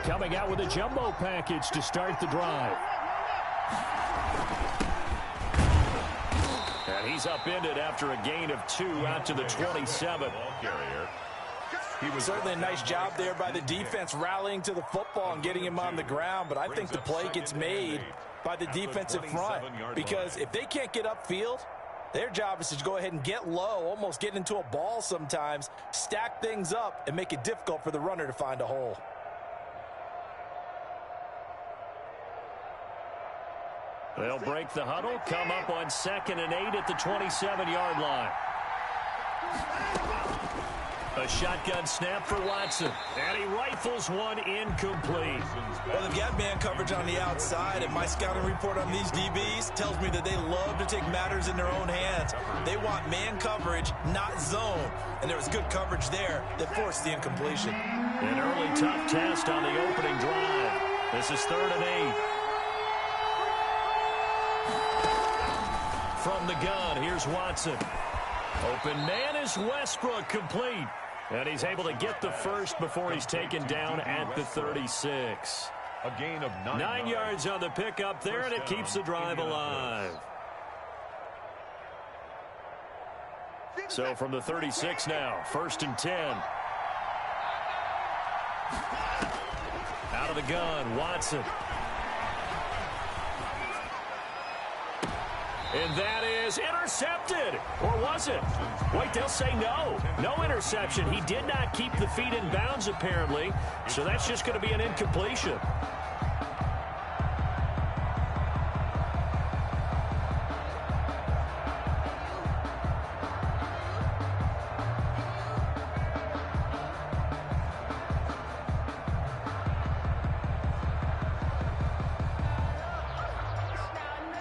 coming out with a jumbo package to start the drive. And he's upended after a gain of 2 out to the 27. He was certainly a nice job there by the defense rallying to the football and getting him on the ground, but I think the play gets made by the defensive front because if they can't get upfield, their job is to go ahead and get low, almost get into a ball sometimes, stack things up, and make it difficult for the runner to find a hole. They'll break the huddle, come up on 2nd and 8 at the 27-yard line. A shotgun snap for Watson, and he rifles one incomplete. Well, they've got man coverage on the outside, and my scouting report on these DBs tells me that they love to take matters in their own hands. They want man coverage, not zone, and there was good coverage there that forced the incompletion. An early tough test on the opening drive. This is 3rd and 8. From the gun, here's Watson. Open man is Westbrook, complete. And he's able to get the first before he's taken down at the 36. A gain of 9 yards on the pickup there, and it keeps the drive alive. So from the 36 now, 1st and 10. Out of the gun, Watson. And that is intercepted. Or was it? Wait, they'll say no. No interception. He did not keep the feet in bounds, apparently. So that's just going to be an incompletion.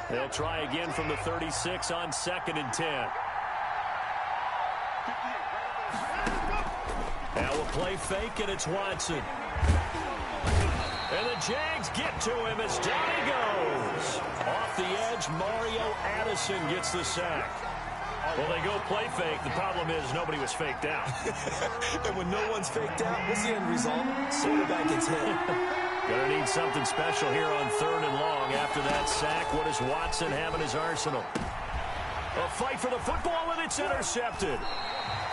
They'll try again from the 36 on 2nd and 10. Now a play fake, and it's Watson. And the Jags get to him as down he goes. Off the edge, Mario Addison gets the sack. Well, they go play fake. The problem is nobody was faked out. And when no one's faked out, what's the end result? Quarterback gets hit. Gonna need something special here on 3rd and long. After that sack, what does Watson have in his arsenal? A fight for the football, and it's intercepted.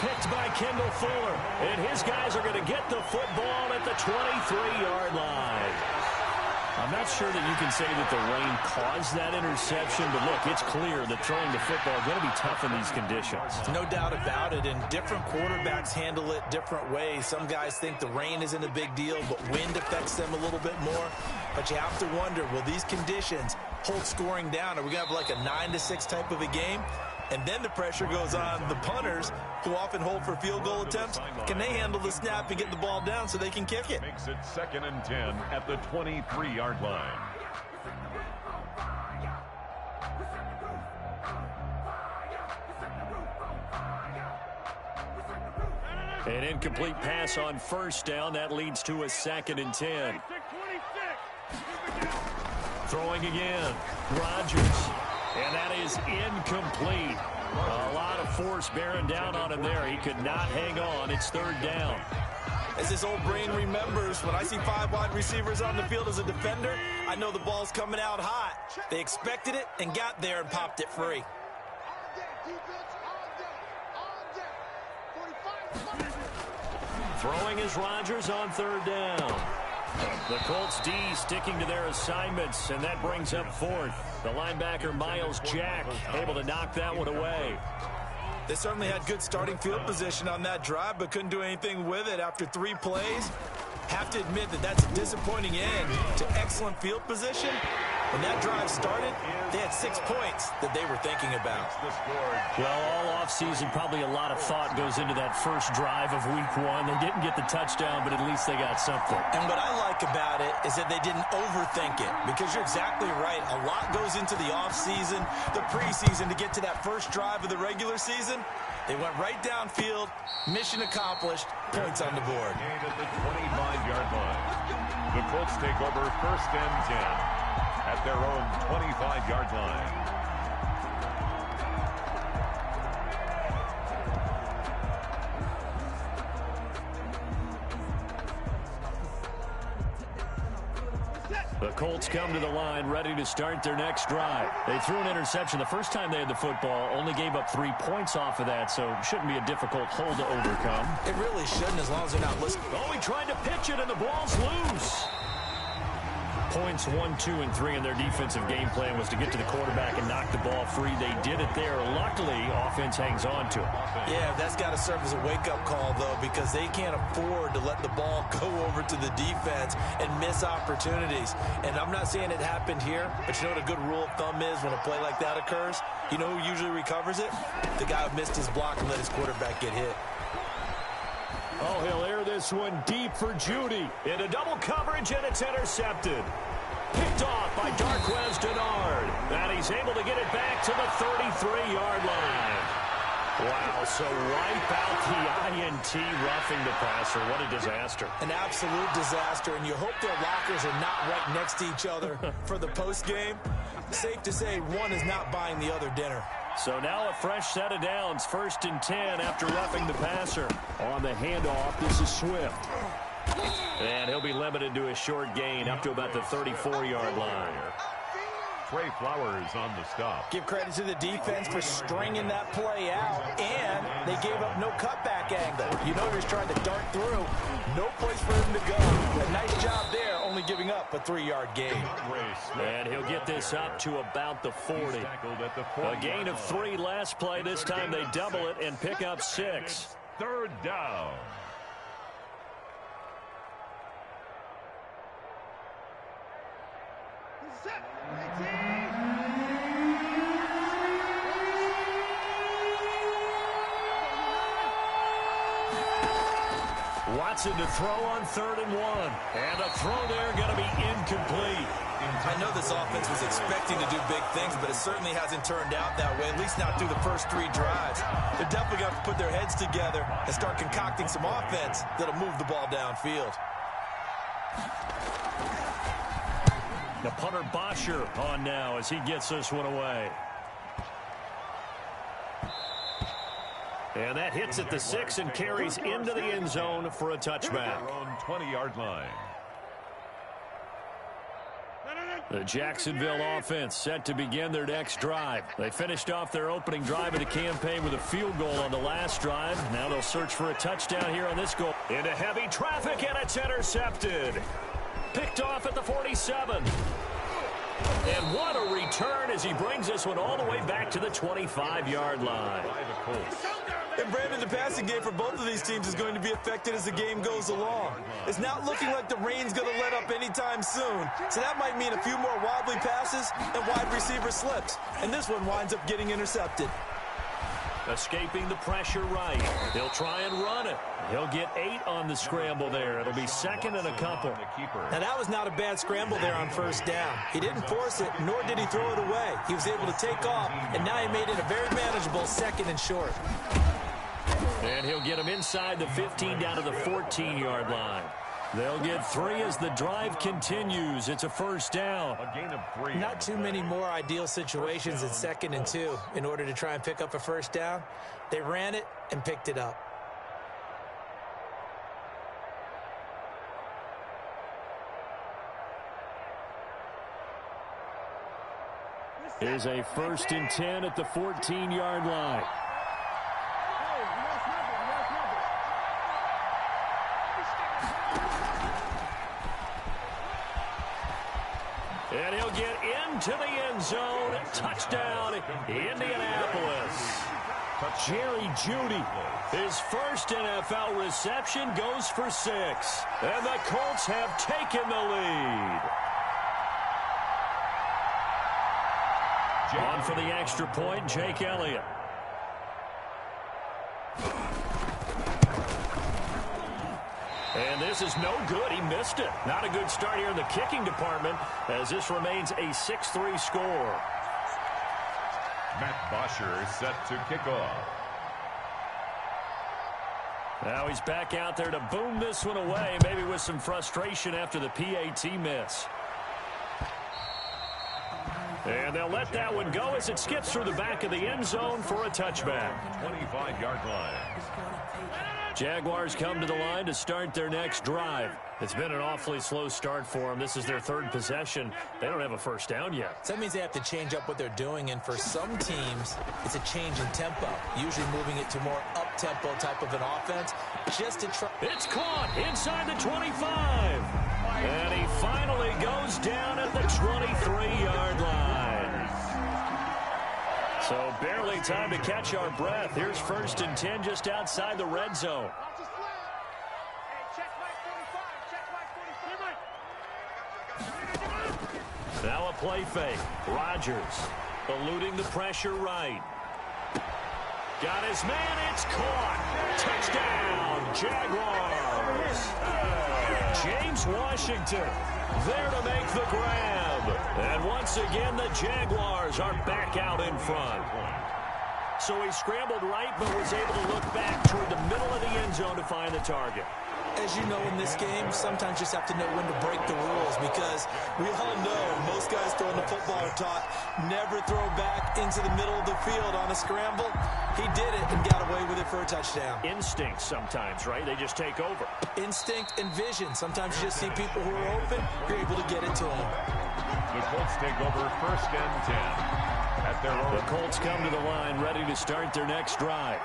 Picked by Kendall Fuller. And his guys are going to get the football at the 23-yard line. I'm not sure that you can say that the rain caused that interception, but look, it's clear that throwing the football is going to be tough in these conditions. No doubt about it, and different quarterbacks handle it different ways. Some guys think the rain isn't a big deal, but wind affects them a little bit more. But you have to wonder, will these conditions hold scoring down? Are we going to have like a 9-6 type of a game? And then the pressure goes on the punters, who often hold for field goal attempts. Can they handle the snap and get the ball down so they can kick it? Makes it 2nd and 10 at the 23-yard line. An incomplete pass on 1st down. That leads to a 2nd and 10. Throwing again. Rodgers. And that is incomplete. A lot of force bearing down on him there. He could not hang on. It's 3rd down. As this old brain remembers, when I see 5 wide receivers on the field as a defender, I know the ball's coming out hot. They expected it and got there and popped it free. Throwing is Rodgers on 3rd down. The Colts D sticking to their assignments, and that brings up 4th. The linebacker, Miles Jack, able to knock that one away. They certainly had good starting field position on that drive, but couldn't do anything with it after 3 plays. Have to admit that that's a disappointing end to excellent field position. When that drive started, they had 6 points that they were thinking about. Well, all offseason, probably a lot of thought goes into that first drive of week 1. They didn't get the touchdown, but at least they got something. And what I like about it is that they didn't overthink it, because you're exactly right. A lot goes into the offseason, the preseason to get to that first drive of the regular season. They went right downfield, mission accomplished, points on the board. At the 25-yard line. The Colts take over 1st and 10 at their own 25-yard line. The Colts come to the line ready to start their next drive. They threw an interception the first time they had the football, only gave up 3 points off of that, so shouldn't be a difficult hole to overcome. It really shouldn't as long as they're not listening. Oh, he tried to pitch it, and the ball's loose. Points 1, 2, and 3 in their defensive game plan was to get to the quarterback and knock the ball free. They did it there. Luckily, offense hangs on to it. Yeah, that's got to serve as a wake-up call, though, because they can't afford to let the ball go over to the defense and miss opportunities. And I'm not saying it happened here, but you know what a good rule of thumb is when a play like that occurs? You know who usually recovers it? The guy who missed his block and let his quarterback get hit. Oh, he'll air this one deep for Judy. Into double coverage, and it's intercepted. Picked off by Darquez Denard. And he's able to get it back to the 33-yard line. Wow, so wipe out the INT roughing the passer. What a disaster. An absolute disaster, and you hope their lockers are not right next to each other for the postgame. Safe to say one is not buying the other dinner. So now a fresh set of downs, 1st and 10 after roughing the passer. On the handoff, this is Swift. And he'll be limited to a short gain up to about the 34-yard line. Trey Flowers on the stop. Give credit to the defense for stringing that play out, and they gave up no cutback angle. You know, he's trying to dart through. No place for him to go. A nice job there, only giving up a 3-yard gain. And he'll get this up to about the 40. A gain of 3 last play. This time they double it and pick up 6. 3rd down. Watson to throw on 3rd and 1. And a throw there going to be incomplete. I know this offense was expecting to do big things, but it certainly hasn't turned out that way, at least not through the first 3 drives. They're definitely going to put their heads together and start concocting some offense that'll move the ball downfield. The punter Bosher on now as he gets this one away. And that hits at the 6 and carries into the end zone for a touchback. Their own 20-yard line. The Jacksonville offense set to begin their next drive. They finished off their opening drive of the campaign with a field goal on the last drive. Now they'll search for a touchdown here on this goal. Into heavy traffic, and it's intercepted. Picked off at the 47. And what a return as he brings this one all the way back to the 25-yard line. And Brandon, the passing game for both of these teams is going to be affected as the game goes along. It's not looking like the rain's going to let up anytime soon. So that might mean a few more wobbly passes and wide receiver slips. And this one winds up getting intercepted. Escaping the pressure right. He'll try and run it. He'll get 8 on the scramble there. It'll be 2nd and a couple. Now, that was not a bad scramble there on 1st down. He didn't force it, nor did he throw it away. He was able to take off, and now he made it a very manageable 2nd and short. And he'll get him inside the 15 down to the 14-yard line. They'll get 3 as the drive continues. It's a 1st down. A gain of 3. Not too many more ideal situations at 2nd and 2 in order to try and pick up a 1st down. They ran it and picked it up. Here's a 1st and 10 at the 14-yard line. And he'll get into the end zone. Touchdown, Indianapolis. Jerry Jeudy, his first NFL reception, goes for 6. And the Colts have taken the lead. On for the extra point, Jake Elliott. And this is no good. He missed it. Not a good start here in the kicking department as this remains a 6-3 score. Matt Bosher set to kick off. Now he's back out there to boom this one away, maybe with some frustration after the PAT miss. And they'll let that one go as it skips through the back of the end zone for a touchback. 25-yard line. Jaguars come to the line to start their next drive. It's been an awfully slow start for them. This is their third possession. They don't have a first down yet. So that means they have to change up what they're doing, and for some teams, it's a change in tempo, usually moving it to more up-tempo type of an offense just to try. It's caught inside the 25. And he finally goes down at the 23-yard line. So barely time to catch our breath. Here's 1st and 10 just outside the red zone. Now a play fake. Rodgers eluding the pressure right. Got his man. It's caught. Touchdown, Jaguars. James Washington there to make the grab. And once again, the Jaguars are back out in front. So he scrambled right, but was able to look back toward the middle of the end zone to find the target. As you know, in this game, sometimes you just have to know when to break the rules, because we all know most guys throwing the football are taught never throw back into the middle of the field on a scramble. He did it and got away with it for a touchdown. Instinct sometimes, right? They just take over. Instinct and vision. Sometimes you just see people who are open, you're able to get it to them. The Colts take over 1st and 10 at their own. The Colts come to the line ready to start their next drive.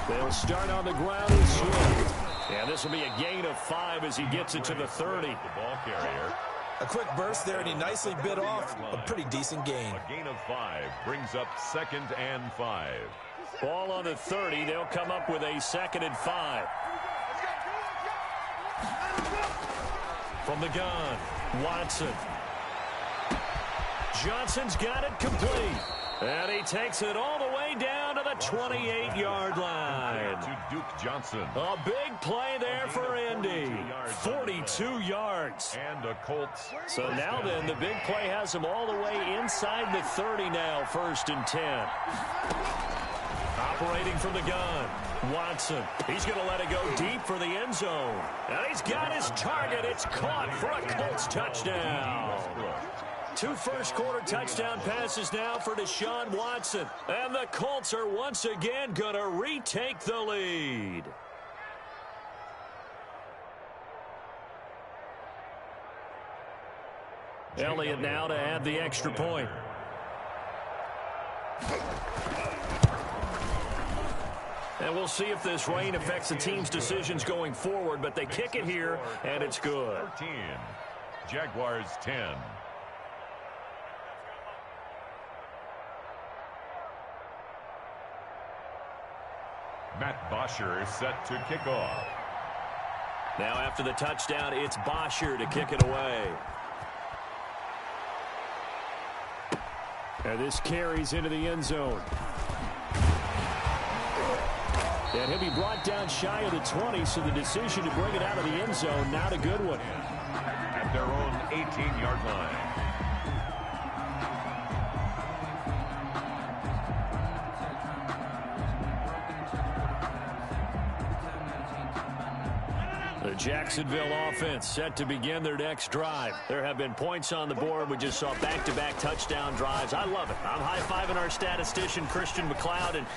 They'll start on the ground with Swift. And this will be a gain of 5 as he gets it to the 30. The ball carrier. A quick burst there, and he nicely bit off a pretty decent gain. A gain of 5 brings up 2nd and 5. Ball on the 30. They'll come up with a 2nd and 5. From the gun, Watson. Johnson's got it complete. And he takes it all the way down to the 28-yard line. To Duke Johnson. A big play there for Indy. 42 yards. And the Colts. So now then, the big play has them all the way inside the 30 now, 1st and 10. Operating from the gun, Watson. He's going to let it go deep for the end zone. And he's got his target. It's caught for a Colts touchdown. 2 first-quarter touchdown passes now for Deshaun Watson. And the Colts are once again going to retake the lead. Elliott now to add the extra point. And we'll see if this rain affects the team's decisions going forward, but they kick it here, and it's good. 13. Jaguars 10. Matt Bosher is set to kick off. Now after the touchdown, it's Bosher to kick it away. And this carries into the end zone. And he'll be brought down shy of the 20, so the decision to bring it out of the end zone, not a good one. At their own 18-yard line. The Jacksonville offense set to begin their next drive. There have been points on the board. We just saw back-to-back touchdown drives. I love it. I'm high-fiving our statistician, Christian McLeod, and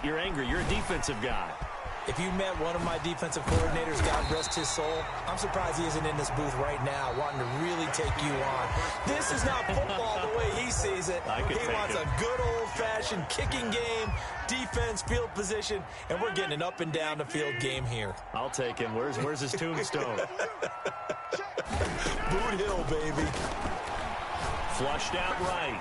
you're angry. You're a defensive guy. If you met one of my defensive coordinators, God rest his soul, I'm surprised he isn't in this booth right now wanting to really take you on. This is not football the way he sees it. He wants a good old-fashioned kicking game, defense, field position, and we're getting an up and down the field game here. I'll take him. Where's his tombstone? Boot Hill, baby. Flushed out right.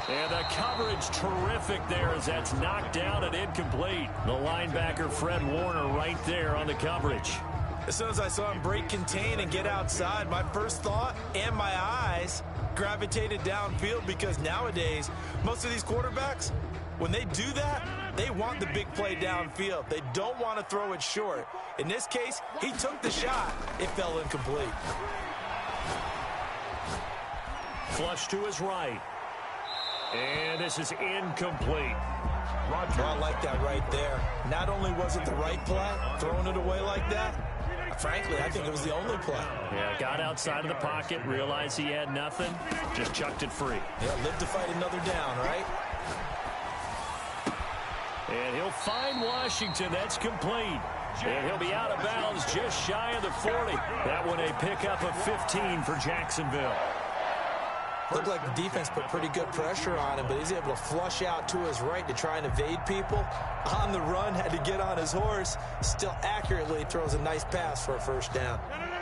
And the coverage terrific there as that's knocked down and incomplete. The linebacker, Fred Warner, right there on the coverage. As soon as I saw him break contain and get outside, my first thought and my eyes gravitated downfield, because nowadays, most of these quarterbacks, when they do that, they want the big play downfield. They don't want to throw it short. In this case, he took the shot. It fell incomplete. Flush to his right. And this is incomplete. Roger, I like that right there. Not only was it the right play, throwing it away like that, Frankly, I think it was the only play. Yeah, got outside of the pocket, realized he had nothing, just chucked it free. Yeah, live to fight another down, right? And he'll find Washington. That's complete. And he'll be out of bounds just shy of the 40. That one a pickup of 15 for Jacksonville. Looked like the defense put pretty good pressure on him, but he's able to flush out to his right to try and evade people. On the run, had to get on his horse. Still accurately throws a nice pass for a first down.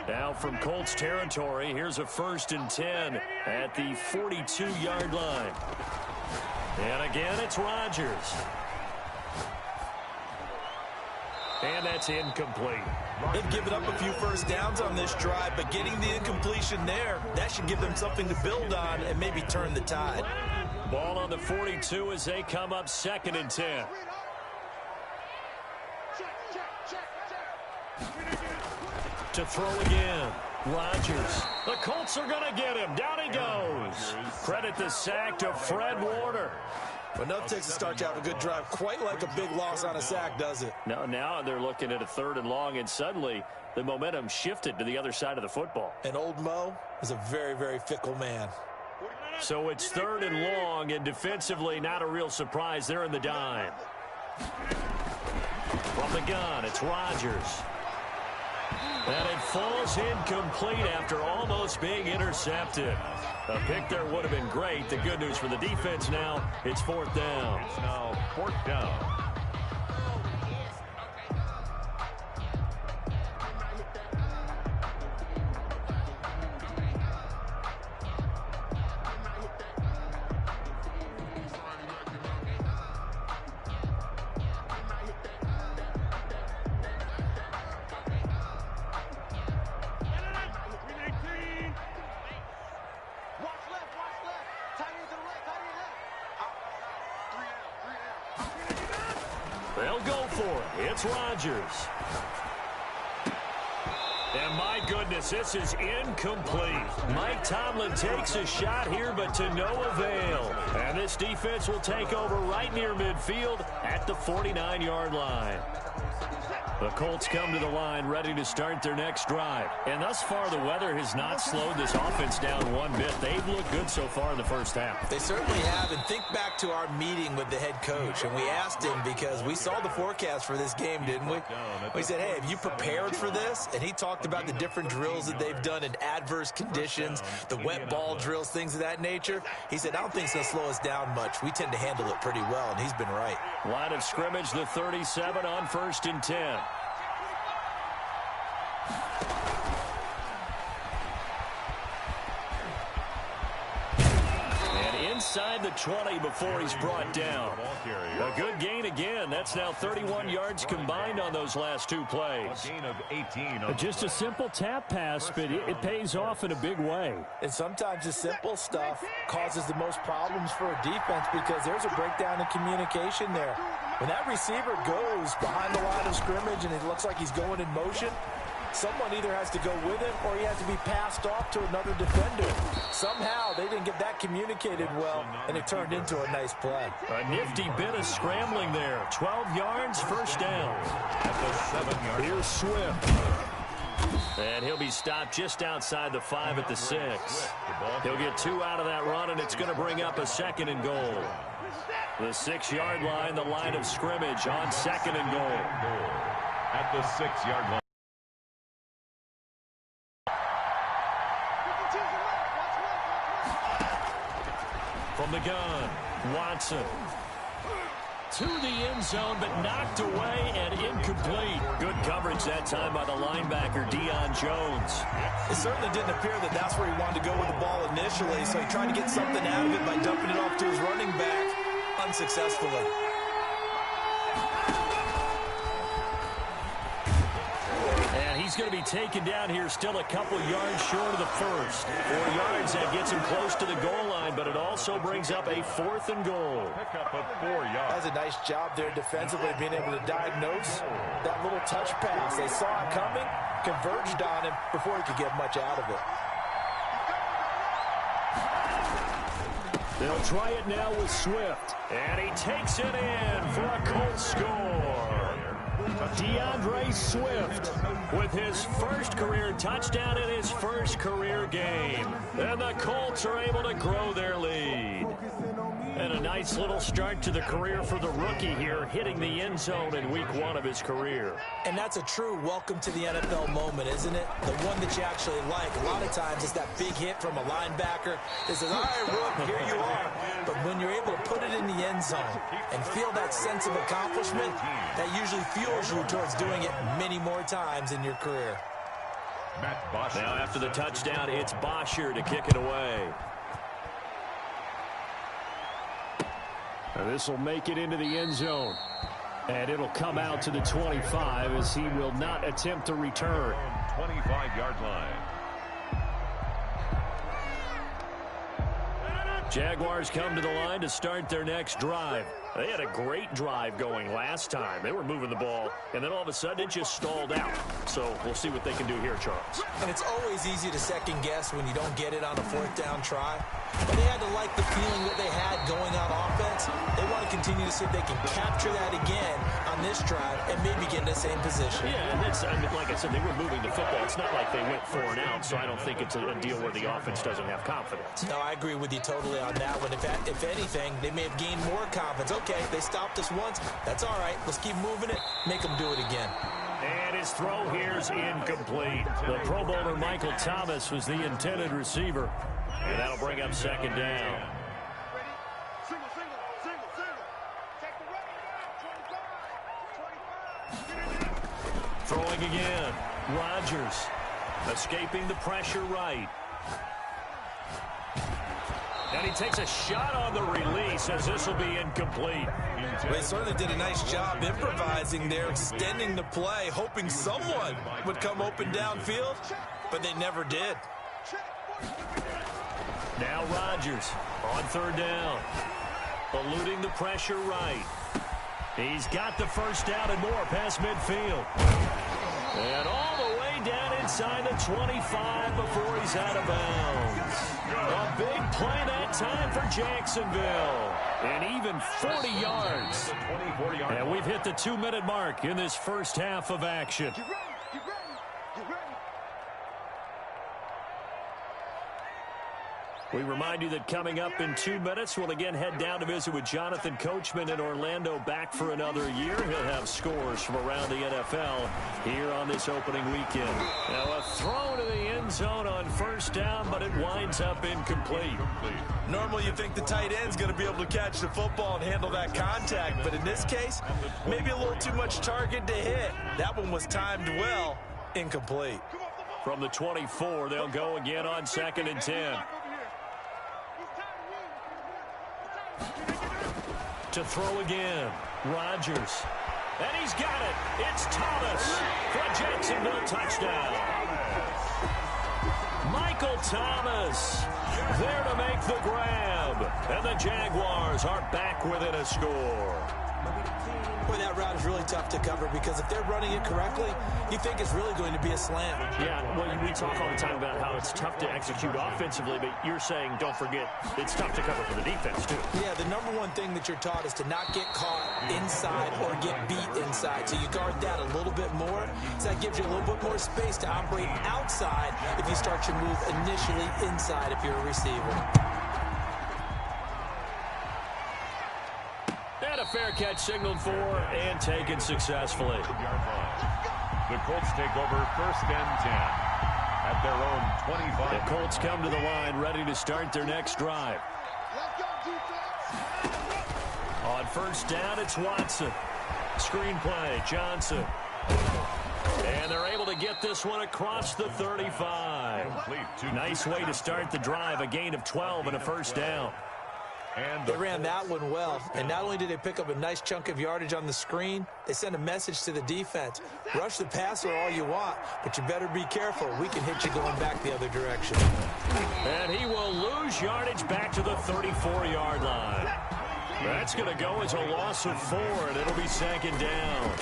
Now from Colts territory, here's a 1st and 10 at the 42-yard line. And again, it's Rodgers. And that's incomplete. They've given up a few first downs on this drive, but getting the incompletion there, that should give them something to build on and maybe turn the tide. Ball on the 42 as they come up 2nd and 10. To throw again. Rodgers. The Colts are going to get him. Down he goes. Credit the sack to Fred Warner. But enough takes to start to have a good drive. Quite like a big loss on a sack, does it? No, now they're looking at a 3rd and long, and suddenly the momentum shifted to the other side of the football. And old Mo is a very, very fickle man. So it's 3rd and long, and defensively not a real surprise. They're in the dime. From the gun, it's Rodgers. And it falls incomplete after almost being intercepted. A pick there would have been great. The good news for the defense now, it's 4th down. It's now 4th down. They'll go for it. It's Rodgers. And my goodness, this is incomplete. Mike Tomlin takes a shot here, but to no avail. And this defense will take over right near midfield at the 49-yard line. The Colts come to the line ready to start their next drive. And thus far, the weather has not slowed this offense down one bit. They've looked good so far in the first half. They certainly have. And think back to our meeting with the head coach. And we asked him because we saw the forecast for this game, didn't we? We said, hey, have you prepared for this? And he talked about the different drills that they've done in adverse conditions, the wet ball drills, things of that nature. He said, I don't think it's going to slow us down much. We tend to handle it pretty well, and he's been right. Line of scrimmage, the 37 on 1st and 10. Inside the 20 before he's brought down. A good gain again. That's now 31 yards combined on those last 2 plays. A gain of 18. Just a simple tap pass, but it pays off in a big way. And sometimes the simple stuff causes the most problems for a defense because there's a breakdown in communication there. When that receiver goes behind the line of scrimmage and it looks like he's going in motion, someone either has to go with him or he has to be passed off to another defender. Somehow they didn't get that communicated well, and it turned into a nice play. A nifty bit of scrambling there. 12 yards, first down. At the 7-yard. Here's Swift. And he'll be stopped just outside the 5 at the 6. He'll get 2 out of that run, and it's going to bring up a 2nd and goal. The 6-yard line, the line of scrimmage on 2nd and goal. At the 6-yard line. From the gun, Watson. To the end zone, but knocked away and incomplete. Good coverage that time by the linebacker, Deion Jones. It certainly didn't appear that that's where he wanted to go with the ball initially, so he tried to get something out of it by dumping it off to his running back unsuccessfully. He's going to be taken down here, still a couple yards short of the first. 4 yards, that gets him close to the goal line, but it also brings up a 4th and goal. Pickup of 4 yards. That's a nice job there defensively, being able to diagnose that little touch pass. They saw it coming, converged on him before he could get much out of it. They'll try it now with Swift, and he takes it in for a Colts score. DeAndre Swift with his first career touchdown in his first career game. And the Colts are able to grow their lead. And a nice little start to the career for the rookie here, hitting the end zone in week 1 of his career. And that's a true welcome to the NFL moment, isn't it? The one that you actually like. A lot of times it's that big hit from a linebacker that says, all right, Rook, here you are. But when you're able to put it in the end zone and feel that sense of accomplishment, that usually fuels you towards doing it many more times in your career. Now after the touchdown, it's Bosher to kick it away. This will make it into the end zone. And it'll come out to the 25 as he will not attempt to return. 25-yard line. Jaguars come to the line to start their next drive. They had a great drive going last time. They were moving the ball, and then all of a sudden it just stalled out. So we'll see what they can do here, Charles. And it's always easy to second guess when you don't get it on a 4th down try. But they had to like the feeling that they had going on offense. They want to continue to see if they can capture that again on this drive and maybe get in the same position. Yeah, and that's, I mean, like I said, they were moving the football. It's not like they went 4 and out, so I don't think it's a deal where the offense doesn't have confidence. No, I agree with you totally on that one. If anything, they may have gained more confidence. Okay, they stopped us once. That's all right. Let's keep moving it. Make them do it again. And his throw here's incomplete. The Pro Bowler Michael Thomas was the intended receiver. And that'll bring up 2nd down. Throwing again. Rodgers escaping the pressure right. And he takes a shot on the release as this will be incomplete. Well, they certainly did a nice job improvising there, extending the play, hoping someone would come open downfield, but they never did. Now Rodgers on 3rd down. Eluding the pressure right. He's got the first down and more past midfield. And all the way down inside the 25 before he's out of bounds. A big play that time for Jacksonville. And even 40 yards. And we've hit the 2-minute mark in this first half of action. We remind you that coming up in 2 minutes, we'll again head down to visit with Jonathan Coachman in Orlando, back for another year. He'll have scores from around the NFL here on this opening weekend. Now a throw to the end zone on 1st down, but it winds up incomplete. Normally you think the tight end's going to be able to catch the football and handle that contact, but in this case, maybe a little too much target to hit. That one was timed well, incomplete. From the 24, they'll go again on 2nd and 10. To throw again, Rodgers. And he's got it. It's Thomas for a Jacksonville touchdown. Michael Thomas there to make the grab. And the Jaguars are back within a score. Boy, that route is really tough to cover because if they're running it correctly, you think it's really going to be a slant. Yeah, well, we talk all the time about how it's tough to execute offensively, but you're saying, don't forget, it's tough to cover for the defense, too. Yeah, the number one thing that you're taught is to not get caught inside or get beat inside. So you guard that a little bit more. So that gives you a little bit more space to operate outside if you start your move initially inside if you're a receiver. And a fair catch signaled for and taken successfully. The Colts take over 1st and 10 at their own 25. The Colts come to the line ready to start their next drive. On 1st down, it's Watson. Screen play, Johnson. And they're able to get this one across the 35. Nice way to start the drive, a gain of 12 and a 1st down. And they ran that one well, and not only did they pick up a nice chunk of yardage on the screen, they sent a message to the defense. Rush the passer all you want, but you better be careful. We can hit you going back the other direction. And he will lose yardage back to the 34-yard line. That's going to go as a loss of 4, and it'll be 2nd down.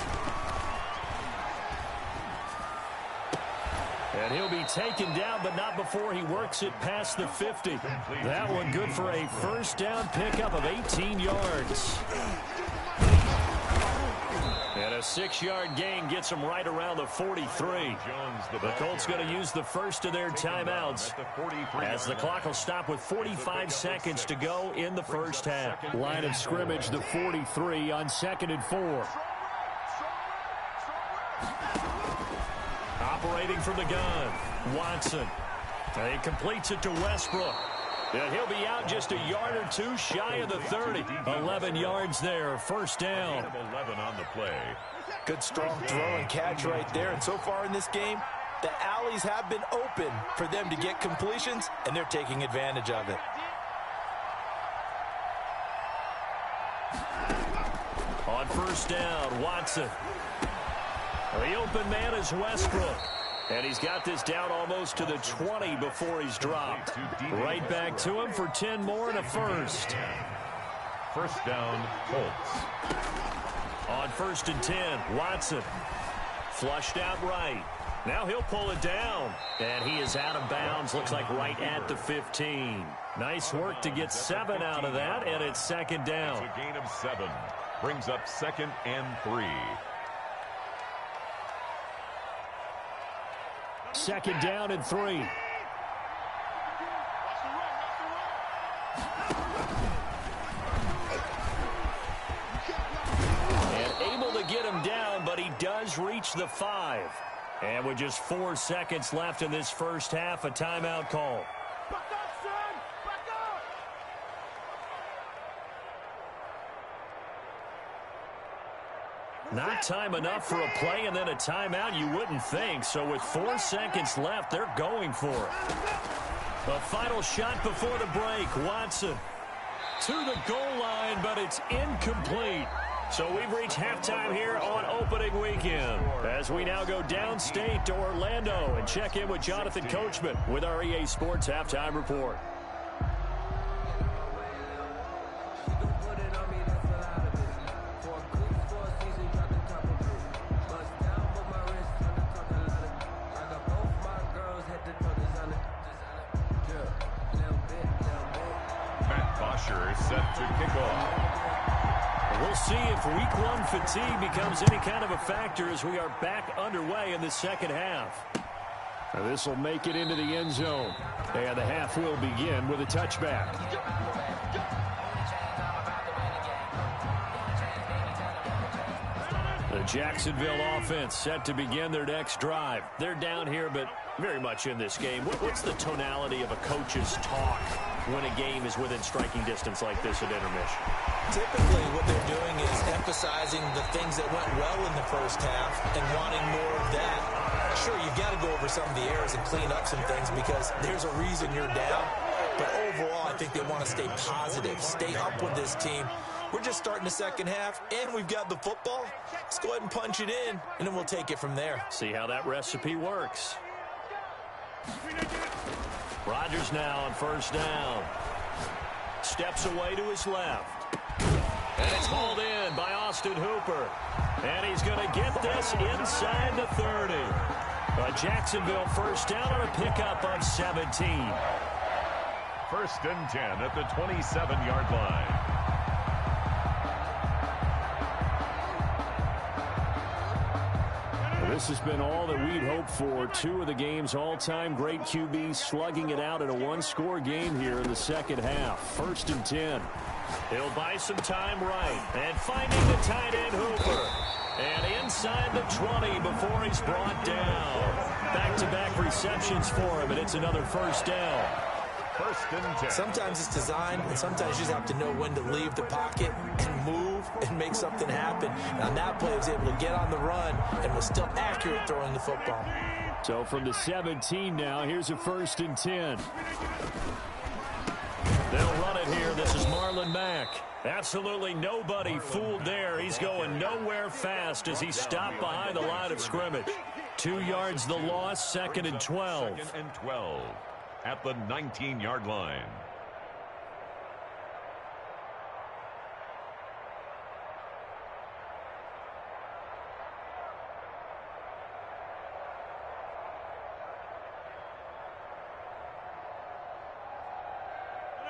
And he'll be taken down, but not before he works it past the 50. That one good for a 1st down pickup of 18 yards. And A 6-yard gain gets them right around the 43. The Colts going to use the first of their timeouts as the clock will stop with 45 seconds to go in the first half. Line of scrimmage, the 43 on 2nd and 4. Operating from the gun, Watson. He completes it to Westbrook. And he'll be out just a yard or two shy of the 30. 11 yards there, first down. 11 on the play. Good strong throw and catch right there. And so far in this game, the alleys have been open for them to get completions, and they're taking advantage of it. On first down, Watson. The open man is Westbrook. And he's got this down almost to the 20 before he's dropped. Right back to him for 10 more and a first. First down, Colts. On 1st and 10, Watson. Flushed out right. Now he'll pull it down. And he is out of bounds. Looks like right at the 15. Nice work to get 7 out of that, and it's second down. It's a gain of 7. Brings up 2nd and 3. Second down and 3. And able to get him down, but he does reach the 5. And with just 4 seconds left in this first half, a timeout call. Not time enough for a play and then a timeout, you wouldn't think. So with 4 seconds left, they're going for it. A final shot before the break. Watson to the goal line, but it's incomplete. So we've reached halftime here on opening weekend as we now go downstate to Orlando and check in with Jonathan Coachman with our EA Sports Halftime Report. Set to kick off. We'll see if week 1 fatigue becomes any kind of a factor as we are back underway in the second half. This will make it into the end zone. And the half will begin with a touchback. The Jacksonville offense set to begin their next drive. They're down here, but very much in this game. What's the tonality of a coach's talk when a game is within striking distance like this at intermission? Typically, what they're doing is emphasizing the things that went well in the first half and wanting more of that. Sure, you've got to go over some of the errors and clean up some things because there's a reason you're down. But overall, I think they want to stay positive, stay up with this team. We're just starting the second half, and we've got the football. Let's go ahead and punch it in, and then we'll take it from there. See how that recipe works. Rodgers now on first down. Steps away to his left. And it's hauled in by Austin Hooper. And he's going to get this inside the 30. A Jacksonville first down on a pickup of 17. First and 10 at the 27-yard line. This has been all that we'd hoped for. 2 of the game's all-time great QBs slugging it out in a one-score game here in the second half. First and 10. He'll buy some time right. And finding the tight end Hooper. And inside the 20 before he's brought down. Back-to-back receptions for him, and it's another first down. First and 10. Sometimes it's designed, and sometimes you just have to know when to leave the pocket and move and make something happen. And on that play, he was able to get on the run and was still accurate throwing the football. So from the 17 now, here's a first and 10. They'll run it here. This is Marlon Mack. Absolutely nobody fooled there. He's going nowhere fast as he stopped behind the line of scrimmage. 2 yards the loss, 2nd and 12. 2nd and 12 at the 19-yard line.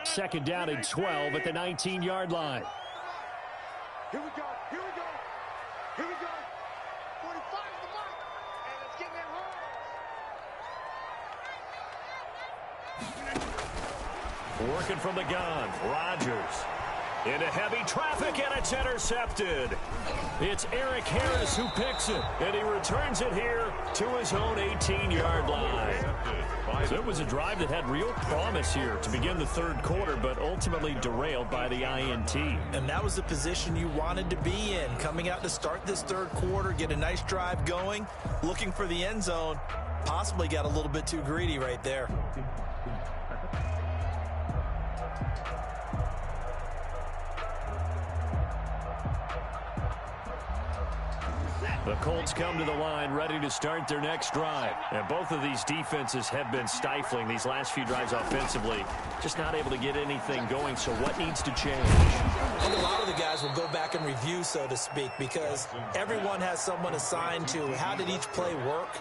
Second down and 12 at the 19-yard line. Here we go. Here we go. Here we go. Working from the gun. Rodgers. Into heavy traffic, and it's intercepted. It's Eric Harris who picks it, and he returns it here to his own 18-yard line. So it was a drive that had real promise here to begin the third quarter, but ultimately derailed by the INT. And that was the position you wanted to be in, coming out to start this third quarter, get a nice drive going, looking for the end zone. Possibly got a little bit too greedy right there. The Colts come to the line ready to start their next drive. And both of these defenses have been stifling these last few drives offensively. Just not able to get anything going, so what needs to change? I think a lot of the guys will go back and review, so to speak, because everyone has someone assigned to how did each play work.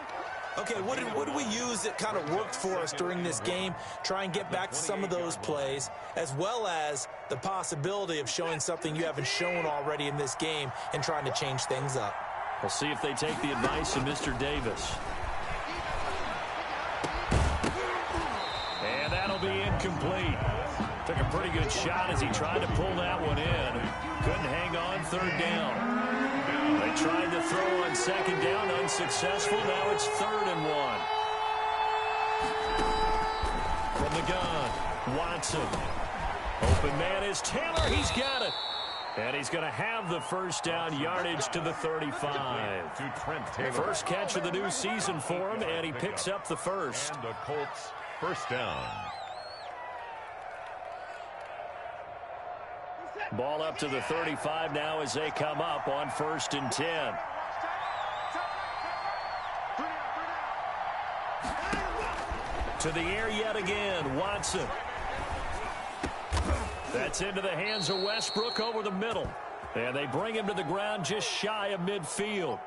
Okay, what did we use that kind of worked for us during this game? Try and get back to some of those plays, as well as the possibility of showing something you haven't shown already in this game and trying to change things up. We'll see if they take the advice of Mr. Davis. And that'll be incomplete. Took a pretty good shot as he tried to pull that one in. Couldn't hang on third down. They tried to throw on second down, unsuccessful. Now it's 3rd and 1. From the gun, Watson. Open man is Taylor. He's got it. And he's going to have the first down, yardage to the 35. First catch of the new season for him, and he picks up the first. And the Colts first down. Ball up to the 35 now as they come up on 1st and 10. To the air yet again, Watson. That's into the hands of Westbrook over the middle. And they bring him to the ground just shy of midfield.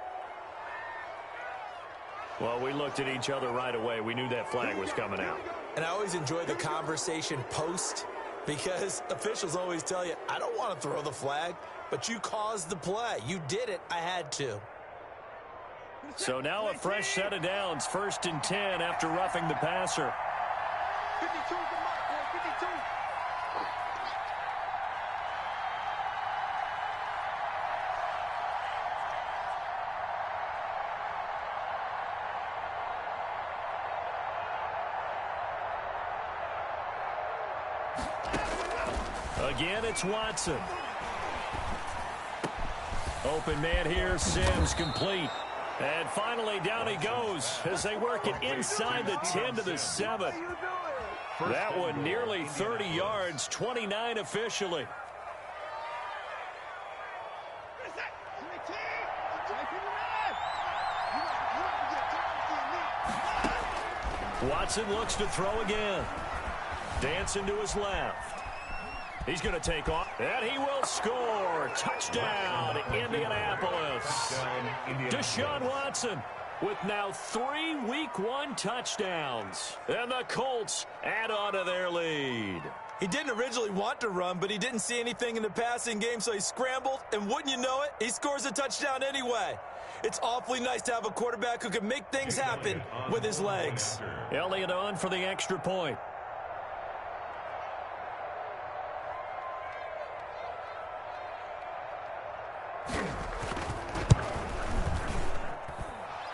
Well, we looked at each other right away. We knew that flag was coming out. And I always enjoy the conversation post, because officials always tell you, I don't want to throw the flag, but you caused the play. You did it. I had to. So now a fresh set of downs. 1st and 10 after roughing the passer. 52 the mark, boy, 52. Again, it's Watson. Open man here, Sims complete. And finally, down he goes as they work it inside the 10 to the 7. That one nearly 30 yards, 29 officially. Watson looks to throw again. Dancing to his left. He's going to take off, and he will score. Touchdown, Indianapolis. Deshaun Watson with now 3 Week 1 touchdowns. And the Colts add on to their lead. He didn't originally want to run, but he didn't see anything in the passing game, so he scrambled, and wouldn't you know it, he scores a touchdown anyway. It's awfully nice to have a quarterback who can make things happen with his legs. Elliott on for the extra point.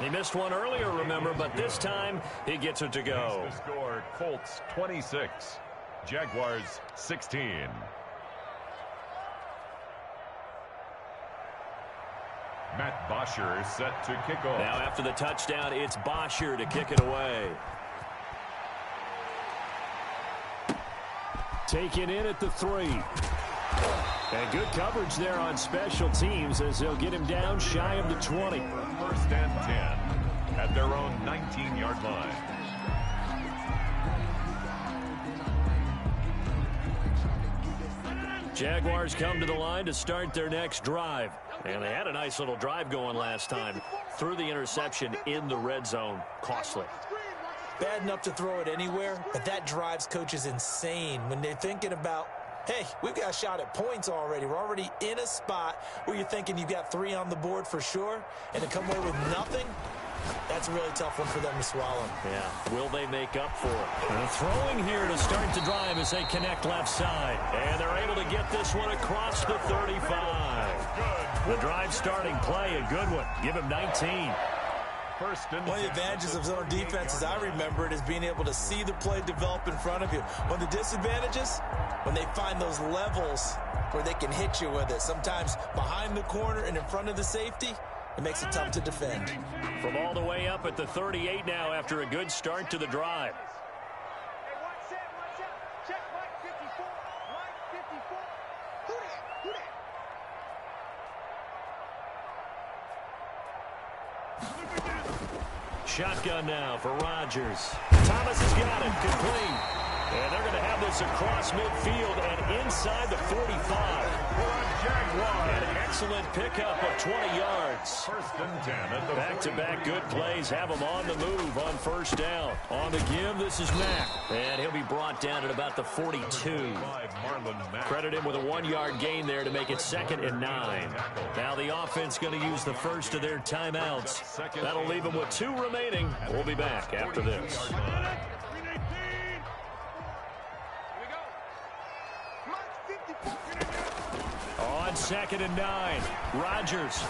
He missed one earlier, remember, but this time he gets it to go. The score, Colts 26, Jaguars 16. Matt Bosher set to kick off. Now after the touchdown, it's Bosher to kick it away. Taken in at the 3. And good coverage there on special teams as they'll get him down shy of the 20. 1st and 10 at their own 19-yard line. Jaguars come to the line to start their next drive. And they had a nice little drive going last time. Threw the interception in the red zone. Costly. Bad enough to throw it anywhere, but that drives coaches insane when they're thinking about, hey, we've got a shot at points already. We're already in a spot where you're thinking you've got 3 on the board for sure, and to come away with nothing, That's a really tough one for them to swallow. Yeah, will they make up for it? And throwing here to start the drive as they connect left side. And they're able to get this one across the 35. The drive starting play, a good one. Give him 19. One of the advantages of zone defense, as I remember it, is being able to see the play develop in front of you. One of the disadvantages, when they find those levels where they can hit you with it, sometimes behind the corner and in front of the safety, it makes it tough to defend. From all the way up at the 38 now after a good start to the drive. Hey, watch that, watch out. Check Mike 54. Mike 54. Who that? Who that? Shotgun now for Rodgers. Thomas has got it. Complete. And they're going to have this across midfield and inside the 45. An excellent pickup of 20 yards. First and 10 at the Back-to-back good plays have him on the move on first down. On the give, this is Mack. And he'll be brought down at about the 42. Credit him with a 1-yard gain there to make it 2nd and 9. Now the offense going to use the first of their timeouts. That'll leave them with 2 remaining. We'll be back after this. On 2nd and 9, Rodgers.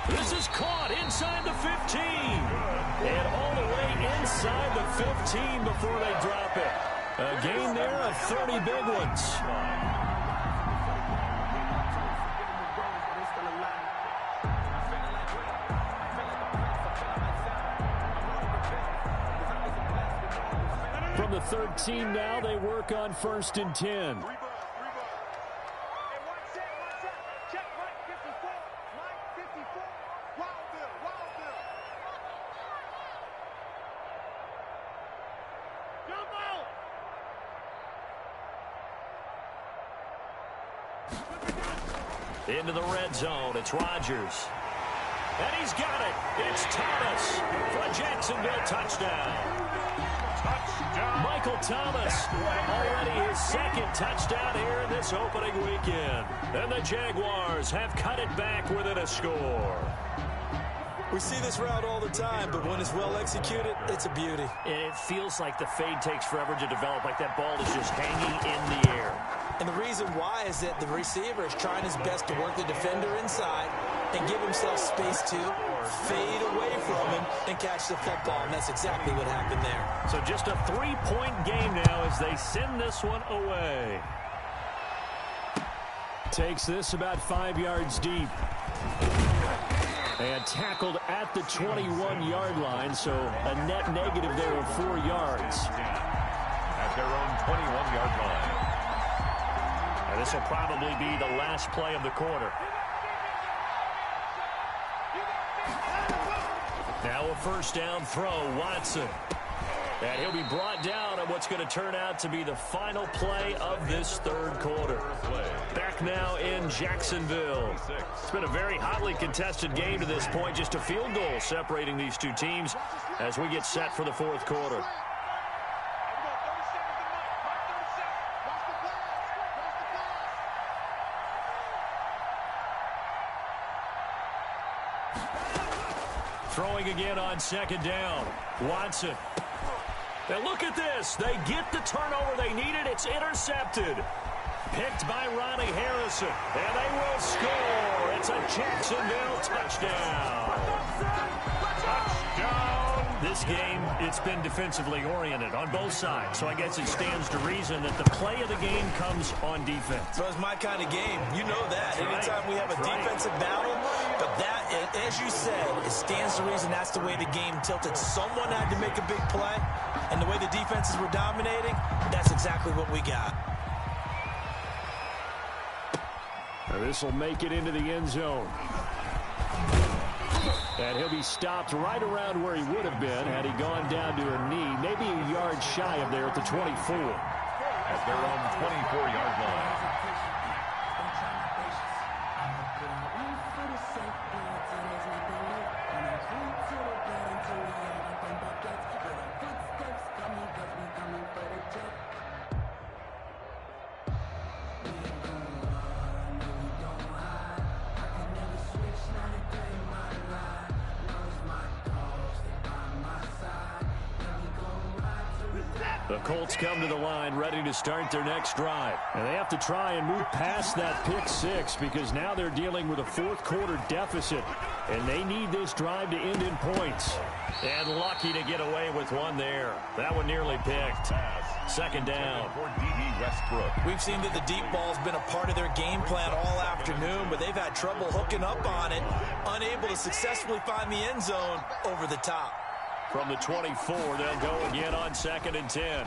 This is caught inside the 15. And all the way inside the 15 before they drop it. A gain there of 30 big ones. From the 13 now, they work on 1st and 10. Into the red zone, it's Rodgers. And he's got it. It's Thomas for a Jacksonville touchdown. Michael Thomas, already his 2nd touchdown here in this opening weekend. And the Jaguars have cut it back within a score. We see this route all the time, but when it's well executed, it's a beauty. And it feels like the fade takes forever to develop, like that ball is just hanging in the air. And the reason why is that the receiver is trying his best to work the defender inside and give himself space to fade away from him and catch the football. And that's exactly what happened there. So just a 3-point game now as they send this one away. Takes this about 5 yards deep. And tackled at the 21-yard line, so a net negative there of 4 yards. At their own 21-yard line. And this will probably be the last play of the quarter. Now a first down throw, Watson. And he'll be brought down on what's going to turn out to be the final play of this 3rd quarter. Back now in Jacksonville. It's been a very hotly contested game to this point. Just a field goal separating these two teams as we get set for the 4th quarter. Throwing again on 2nd down. Watson. Now look at this. They get the turnover they needed. It's intercepted. Picked by Ronnie Harrison. And they will score. It's a Jacksonville touchdown. Touchdown. This game, it's been defensively oriented on both sides. So I guess it stands to reason that the play of the game comes on defense. So it's my kind of game. You know that. Anytime we have a defensive battle, but that, as you said, it stands to reason that's the way the game tilted. Someone had to make a big play. And the way the defenses were dominating, that's exactly what we got. This will make it into the end zone. And he'll be stopped right around where he would have been had he gone down to a knee, maybe a yard shy of there at the 24. At their own 24-yard line. The Colts come to the line ready to start their next drive. And they have to try and move past that pick six because now they're dealing with a fourth quarter deficit. And they need this drive to end in points. And lucky to get away with one there. That one nearly picked. Second down. We've seen that the deep ball's been a part of their game plan all afternoon, but they've had trouble hooking up on it, unable to successfully find the end zone over the top. From the 24, they'll go again on 2nd and 10.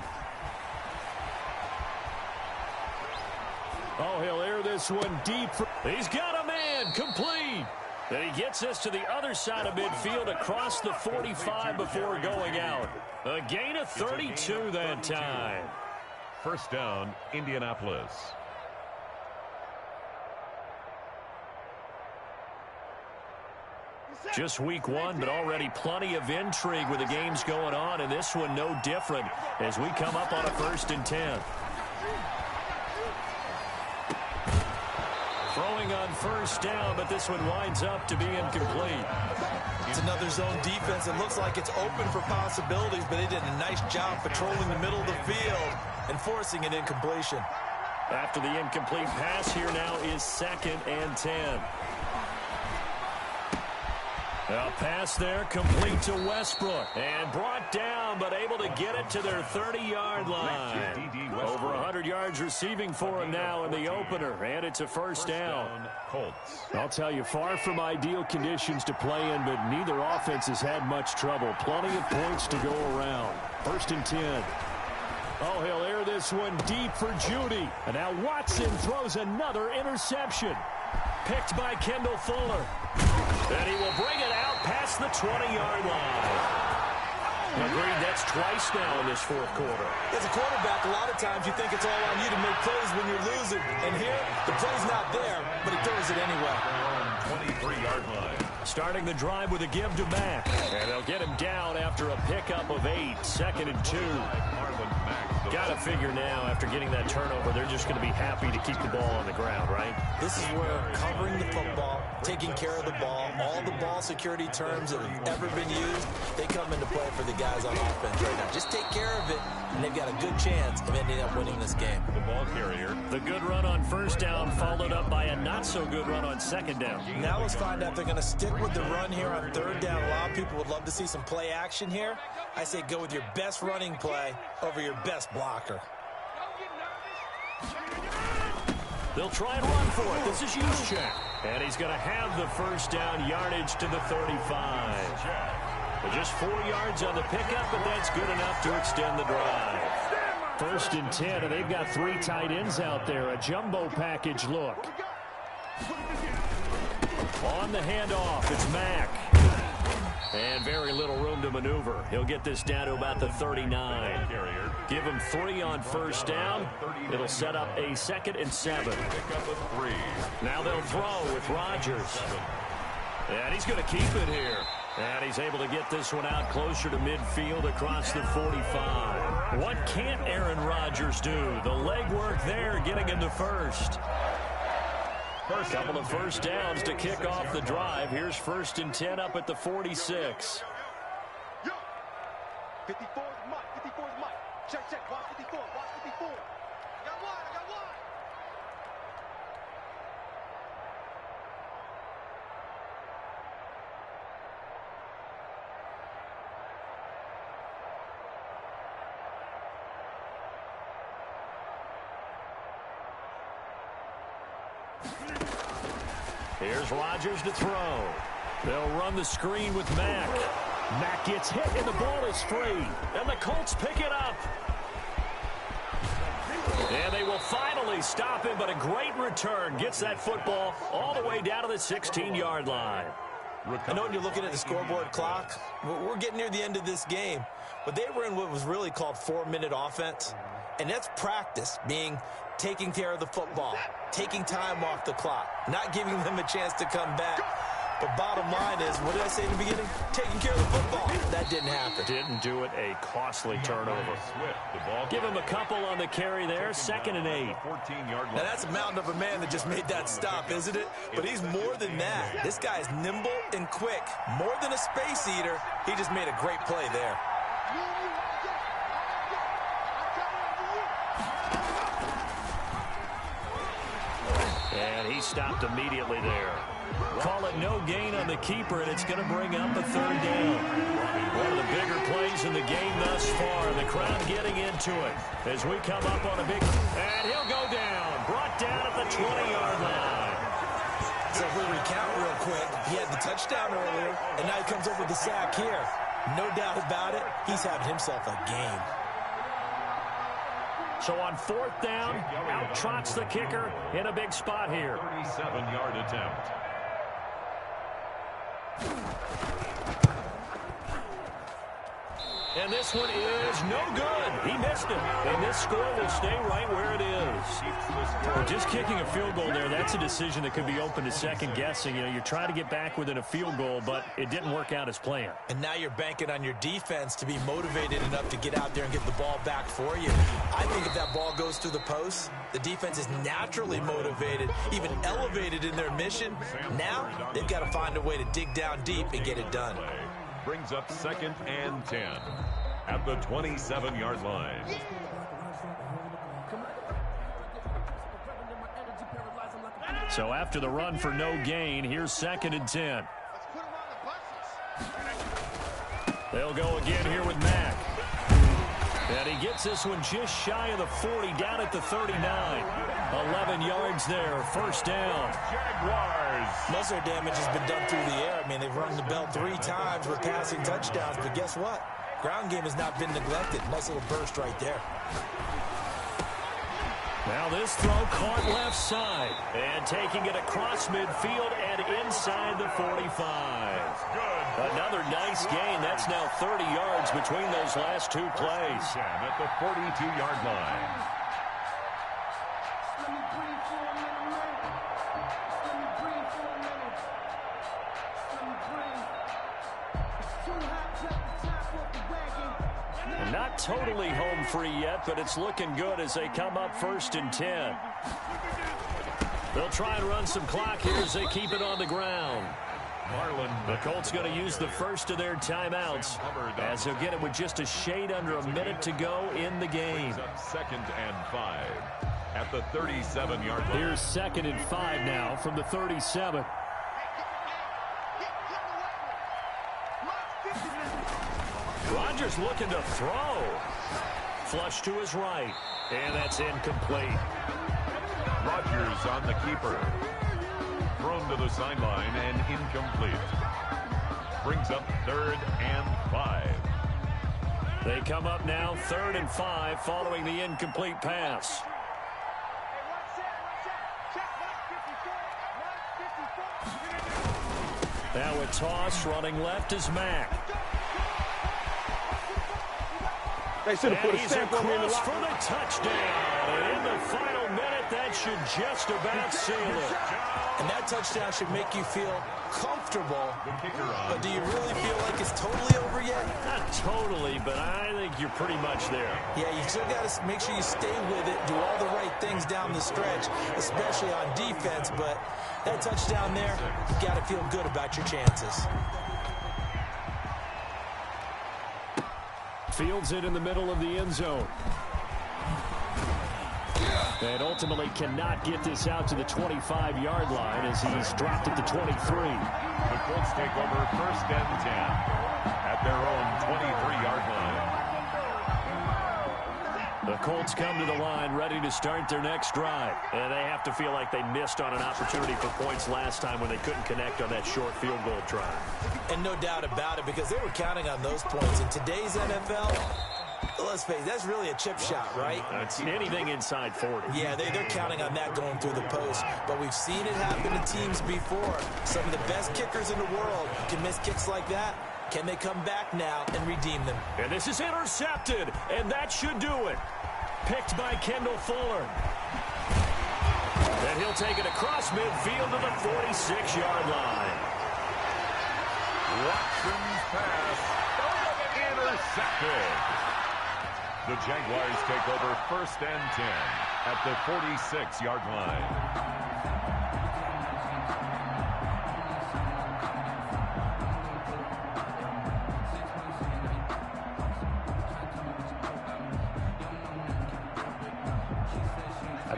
Oh, he'll air this one deep. He's got a man, complete. And he gets us to the other side of midfield across the 45 before going out. A gain of 32 that time. First down, Indianapolis. Just week one, but already plenty of intrigue with the games going on, and this one no different as we come up on a 1st and 10. Throwing on first down, but this one winds up to be incomplete. It's another zone defense. It looks like it's open for possibilities, but they did a nice job patrolling the middle of the field and forcing an incompletion. After the incomplete pass, here now is 2nd and 10. A pass there complete to Westbrook and brought down, but able to get it to their 30-yard line. Over 100 yards receiving for him now in the opener, and it's a first down. I'll tell you, far from ideal conditions to play in, but neither offense has had much trouble. Plenty of points to go around. 1st and 10. Oh, he'll air this one deep for Judy. And now Watson throws another interception. Picked by Kendall Fuller. And he will bring it out past the 20-yard line. Agreed, that's twice now in this fourth quarter. As a quarterback, a lot of times you think it's all on you to make plays when you're losing. And here, the play's not there, but he throws it anyway. 23-yard line. Starting the drive with a give to Mack. And they'll get him down after a pickup of 8. 2nd and 2. Got to figure now, after getting that turnover, they're just going to be happy to keep the ball on the ground, right? This is where covering the football, taking care of the ball, all the ball security terms that have ever been used, they come into play for the guys on offense right now. Just take care of it, and they've got a good chance of ending up winning this game. The ball carrier. The good run on first down followed up by a not-so-good run on second down. Now let's find out if they're going to stick with the run here on 3rd down. A lot of people would love to see some play action here. I say go with your best running play over your best blocker. They'll try and run for it. This is Juszczyk. And he's going to have the first down yardage to the 35. But just 4 yards on the pickup, but that's good enough to extend the drive. 1st and 10, and they've got 3 tight ends out there. A jumbo package look. On the handoff, it's Mack. And very little room to maneuver. He'll get this down to about the 39. Give him 3 on first down. It'll set up a 2nd and 7. Now they'll throw with Rodgers. And he's going to keep it here. And he's able to get this one out closer to midfield across the 45. What can't Aaron Rodgers do? The legwork there getting him to first. Couple of first downs to kick off the drive. Here's 1st and 10 up at the 46. 54 is Mike. 54 is Mike. Check. Watch 54. Watch 54. I got one. Here's Rodgers to throw. They'll run the screen with Mack. Mack gets hit, and the ball is free. And the Colts pick it up. And they will finally stop him, but a great return. Gets that football all the way down to the 16-yard line. I know when you're looking at the scoreboard clock, we're getting near the end of this game. But they were in what was really called 4-minute offense. And that's practice, being taking care of the football, taking time off the clock, not giving them a chance to come back. But bottom line is, what did I say in the beginning? Taking care of the football. That didn't happen. Didn't do it. A costly turnover. Give him a couple on the carry there. 2nd and 8. Now that's a mountain of a man that just made that stop, isn't it? But he's more than that. This guy is nimble and quick. More than a space eater. He just made a great play there. And he stopped immediately there. Call it no gain on the keeper, and it's going to bring up a third down. One of the bigger plays in the game thus far. The crowd getting into it as we come up on a big... And he'll go down. Brought down at the 20-yard line. So if we recount real quick, he had the touchdown earlier, and now he comes up with the sack here. No doubt about it, he's having himself a game. So on fourth down, out trots the kicker in a big spot here. 37-yard attempt. And this one is no good. He missed it. And this score will stay right where it is. Well, just kicking a field goal there, that's a decision that could be open to second guessing. You know, you're trying to get back within a field goal, but it didn't work out as planned. And now you're banking on your defense to be motivated enough to get out there and get the ball back for you. I think if that ball goes through the post, the defense is naturally motivated, even elevated in their mission. Now they've got to find a way to dig down deep and get it done. Brings up 2nd and 10 at the 27-yard line. So after the run for no gain, here's 2nd and 10. They'll go again here with Mack. And he gets this one just shy of the 40, down at the 39. 11 yards there, first down. Jaguars. Most of their damage has been done through the air. I mean, they've rung the bell 3 times with passing touchdowns, but guess what? Ground game has not been neglected. Nice little burst right there. Now this throw caught left side. And taking it across midfield and inside the 45. Good. Another nice gain. That's now 30 yards between those last 2 plays. At the 42-yard line. Not totally home free yet, but it's looking good as they come up 1st and 10. They'll try and run some clock here as they keep it on the ground. The Colts going to use the first of their timeouts as they'll get it with just a shade under a minute to go in the game. 2nd and 5 at the 37-yard line. Here's 2nd and 5 now from the 37. Rodgers looking to throw. Flush to his right. And that's incomplete. Rodgers on the keeper. Thrown to the sideline and incomplete. Brings up 3rd and 5. They come up now 3rd and 5 following the incomplete pass. Now a toss running left is Mack. They should have put a he's stamp on me in the across locker. for the touchdown. And in the final minute, that should just about seal it. And that touchdown should make you feel comfortable. But do you really feel like it's totally over yet? Not totally, but I think you're pretty much there. Yeah, you still got to make sure you stay with it, do all the right things down the stretch, especially on defense. But that touchdown there, you got to feel good about your chances. Fields it in the middle of the end zone. And ultimately cannot get this out to the 25-yard line as he's dropped at the 23. The Colts take over 1st and 10 at their own 23-yard line. The Colts come to the line ready to start their next drive. And they have to feel like they missed on an opportunity for points last time when they couldn't connect on that short field goal drive. And no doubt about it, because they were counting on those points. In today's NFL, let's face it, that's really a chip shot, right? It's anything inside 40. Yeah, they're counting on that going through the post. But we've seen it happen to teams before. Some of the best kickers in the world can miss kicks like that. Can they come back now and redeem them? And this is intercepted, and that should do it. Picked by Kendall Fuller. And he'll take it across midfield to the 46-yard line. Watson's pass intercepted. The Jaguars take over 1st and 10 at the 46-yard line.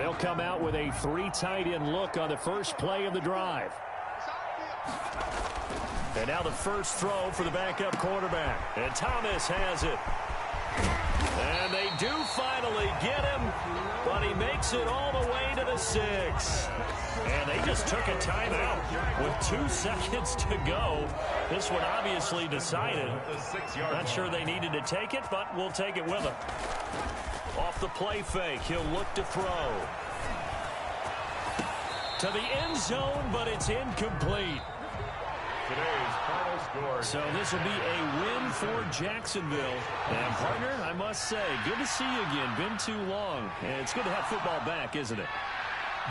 They'll come out with a 3 tight end look on the first play of the drive. And now the first throw for the backup quarterback. And Thomas has it. And they do finally get him, but he makes it all the way to the 6. And they just took a timeout with 2 seconds to go. This one obviously decided. Not sure they needed to take it, but we'll take it with them. Off the play fake, he'll look to throw. To the end zone, but it's incomplete. Today's final score. So this will be a win for Jacksonville. And, partner, I must say, good to see you again. Been too long. And it's good to have football back, isn't it?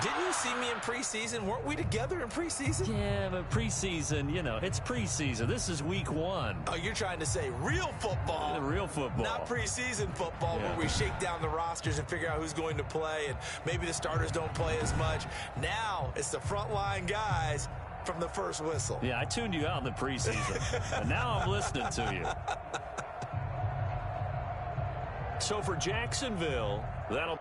Didn't you see me in preseason? Weren't we together in preseason? Yeah, but preseason, you know, it's preseason. This is week 1. Oh, you're trying to say real football. Real football. Not preseason football where we shake down the rosters and figure out who's going to play, and maybe the starters don't play as much. Now it's the frontline guys from the first whistle. Yeah, I tuned you out in the preseason. And now I'm listening to you. So for Jacksonville, that'll...